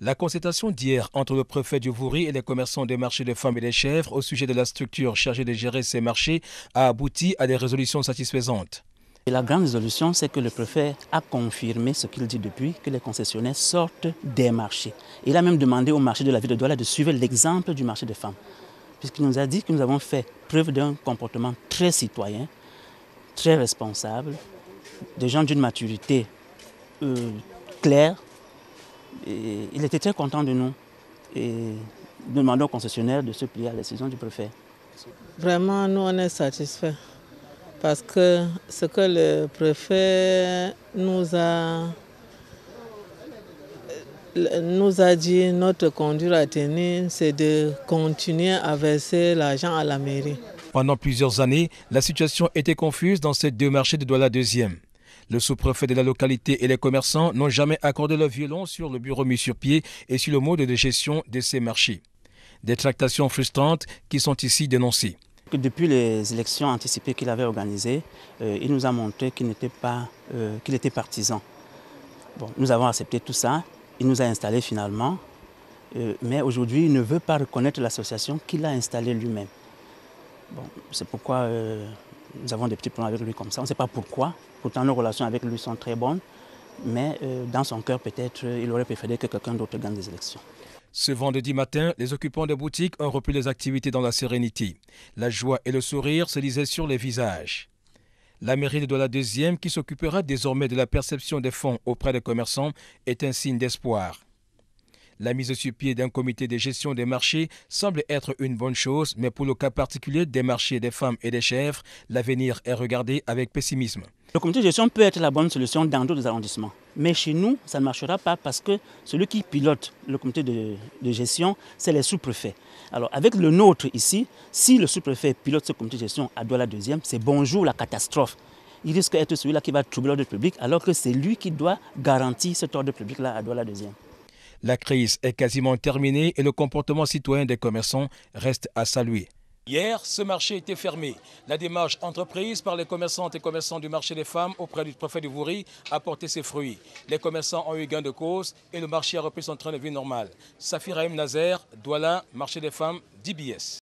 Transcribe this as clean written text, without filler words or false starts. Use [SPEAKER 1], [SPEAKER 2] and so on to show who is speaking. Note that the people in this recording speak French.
[SPEAKER 1] La concertation d'hier entre le préfet du Vouri et les commerçants des marchés des femmes et des chèvres au sujet de la structure chargée de gérer ces marchés a abouti à des résolutions satisfaisantes.
[SPEAKER 2] Et la grande résolution, c'est que le préfet a confirmé ce qu'il dit depuis, que les concessionnaires sortent des marchés. Il a même demandé au marché de la ville de Douala de suivre l'exemple du marché des femmes, puisqu'il nous a dit que nous avons fait preuve d'un comportement très citoyen, très responsable, des gens d'une maturité claire. Et il était très content de nous et nous demandons aux concessionnaires de se plier à la décision du préfet.
[SPEAKER 3] Vraiment, nous on est satisfaits parce que ce que le préfet nous a dit, notre conduite à tenir, c'est de continuer à verser l'argent à la mairie.
[SPEAKER 1] Pendant plusieurs années, la situation était confuse dans ces deux marchés de Douala 2e. Le sous-préfet de la localité et les commerçants n'ont jamais accordé leur violon sur le bureau mis sur pied et sur le mode de gestion de ces marchés. Des tractations frustrantes qui sont ici dénoncées.
[SPEAKER 2] Depuis les élections anticipées qu'il avait organisées, il nous a montré qu'il était partisan. Bon, nous avons accepté tout ça, il nous a installés finalement, mais aujourd'hui il ne veut pas reconnaître l'association qu'il a installée lui-même. Bon, c'est pourquoi nous avons des petits problèmes avec lui comme ça, on ne sait pas pourquoi. Pourtant nos relations avec lui sont très bonnes, mais dans son cœur peut-être il aurait préféré que quelqu'un d'autre gagne les élections.
[SPEAKER 1] Ce vendredi matin, les occupants des boutiques ont repris les activités dans la sérénité. La joie et le sourire se lisaient sur les visages. La mairie de Douala 2e, qui s'occupera désormais de la perception des fonds auprès des commerçants, est un signe d'espoir. La mise sur pied d'un comité de gestion des marchés semble être une bonne chose, mais pour le cas particulier des marchés des femmes et des chèvres, l'avenir est regardé avec pessimisme.
[SPEAKER 2] Le comité de gestion peut être la bonne solution dans d'autres arrondissements. Mais chez nous, ça ne marchera pas parce que celui qui pilote le comité de gestion, c'est les sous-préfets. Alors avec le nôtre ici, si le sous-préfet pilote ce comité de gestion à Douala 2e, c'est bonjour la catastrophe. Il risque d'être celui-là qui va troubler l'ordre public alors que c'est lui qui doit garantir cet ordre public-là à Douala 2e.
[SPEAKER 1] La crise est quasiment terminée et le comportement citoyen des commerçants reste à saluer. Hier, ce marché était fermé. La démarche entreprise par les commerçantes et commerçants du marché des femmes auprès du préfet du Vouri a porté ses fruits. Les commerçants ont eu gain de cause et le marché a repris son train de vie normal. Safira M. Nazer, Douala, marché des femmes, DBS.